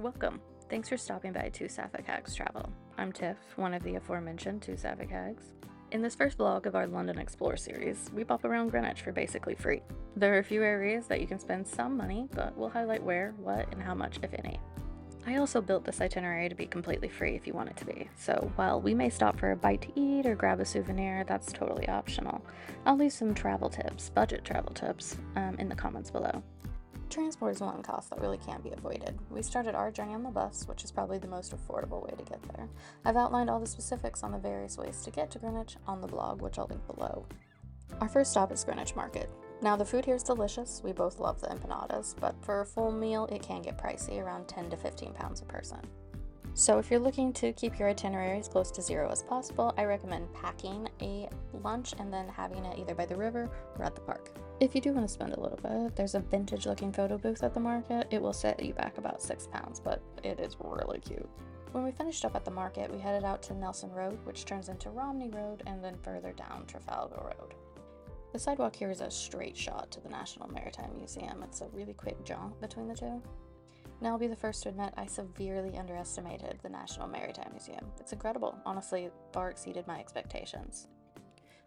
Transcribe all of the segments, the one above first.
Welcome. Thanks for stopping by Two Sapphic Hags Travel. I'm Tiff, one of the aforementioned Two Sapphic Hags. In this first vlog of our London Explore series, we bop around Greenwich for basically free. There are a few areas that you can spend some money, but we'll highlight where, what, and how much, if any. I also built this itinerary to be completely free if you want it to be, so while we may stop for a bite to eat or grab a souvenir, that's totally optional. I'll leave some travel tips, budget travel tips, in the comments below. Transport is one cost that really can't be avoided. We started our journey on the bus, which is probably the most affordable way to get there. I've outlined all the specifics on the various ways to get to Greenwich on the blog, which I'll link below. Our first stop is Greenwich Market. Now the food here is delicious, we both love the empanadas, but for a full meal it can get pricey, around 10 to 15 pounds a person. So if you're looking to keep your itinerary as close to zero as possible, I recommend packing a lunch and then having it either by the river or at the park. If you do want to spend a little bit, there's a vintage looking photo booth at the market. It will set you back about 6 pounds, but it is really cute. When we finished up at the market, we headed out to Nelson Road, which turns into Romney Road, and then further down Trafalgar Road. The sidewalk here is a straight shot to the National Maritime Museum. It's a really quick jaunt between the two. Now I'll be the first to admit I severely underestimated the National Maritime Museum. It's incredible. Honestly, it far exceeded my expectations.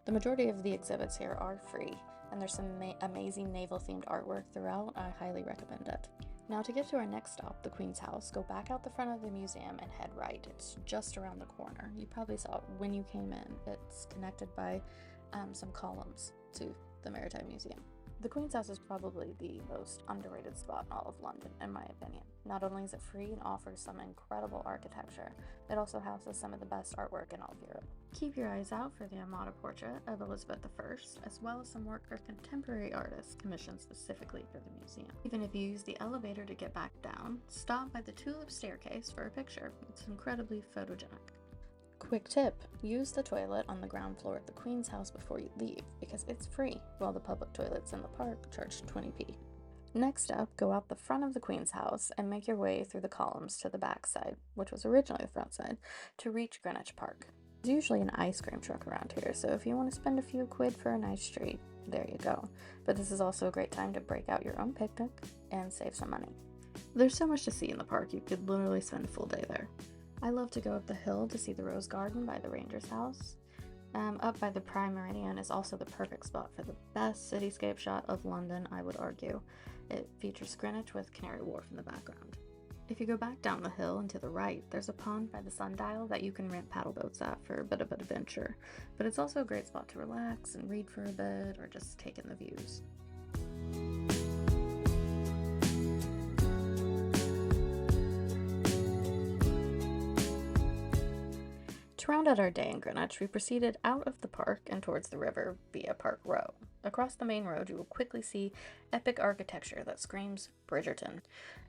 The majority of the exhibits here are free, and there's some amazing naval-themed artwork throughout. I highly recommend it. Now to get to our next stop, the Queen's House, go back out the front of the museum and head right. It's just around the corner. You probably saw it when you came in. It's connected by some columns to the Maritime Museum. The Queen's House is probably the most underrated spot in all of London, in my opinion. Not only is it free and offers some incredible architecture, it also houses some of the best artwork in all of Europe. Keep your eyes out for the Armada portrait of Elizabeth I, as well as some work for contemporary artists commissioned specifically for the museum. Even if you use the elevator to get back down, stop by the tulip staircase for a picture. It's incredibly photogenic. Quick tip, use the toilet on the ground floor of the Queen's House before you leave, because it's free, while the public toilets in the park charge 20p. Next up, go out the front of the Queen's House and make your way through the columns to the back side, which was originally the front side, to reach Greenwich Park. There's usually an ice cream truck around here, so if you want to spend a few quid for a nice treat, there you go. But this is also a great time to break out your own picnic and save some money. There's so much to see in the park, you could literally spend a full day there. I love to go up the hill to see the Rose Garden by the Ranger's house. Up by the Prime Meridian is also the perfect spot for the best cityscape shot of London, I would argue. It features Greenwich with Canary Wharf in the background. If you go back down the hill and to the right, there's a pond by the sundial that you can rent paddle boats at for a bit of an adventure. But it's also a great spot to relax and read for a bit or just take in the views. To round out our day in Greenwich, we proceeded out of the park and towards the river via Park Row. Across the main road, you will quickly see epic architecture that screams Bridgerton.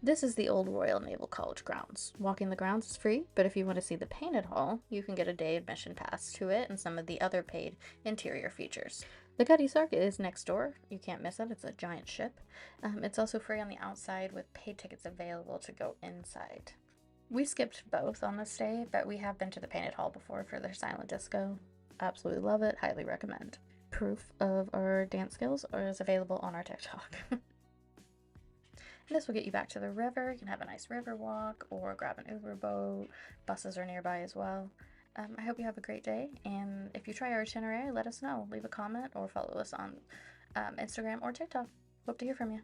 This is the old Royal Naval College grounds. Walking the grounds is free, but if you want to see the painted hall, you can get a day admission pass to it and some of the other paid interior features. The Cutty Sark is next door. You can't miss it. It's a giant ship. It's also free on the outside with paid tickets available to go inside. We skipped both on this day, but we have been to the Painted Hall before for their silent disco. Absolutely love it, highly recommend. Proof of our dance skills is available on our TikTok. This will get you back to the river. You can have a nice river walk or grab an Uber boat. Buses are nearby as well. I hope you have a great day, and if you try our itinerary, let us know. Leave a comment or follow us on Instagram or TikTok. Hope to hear from you.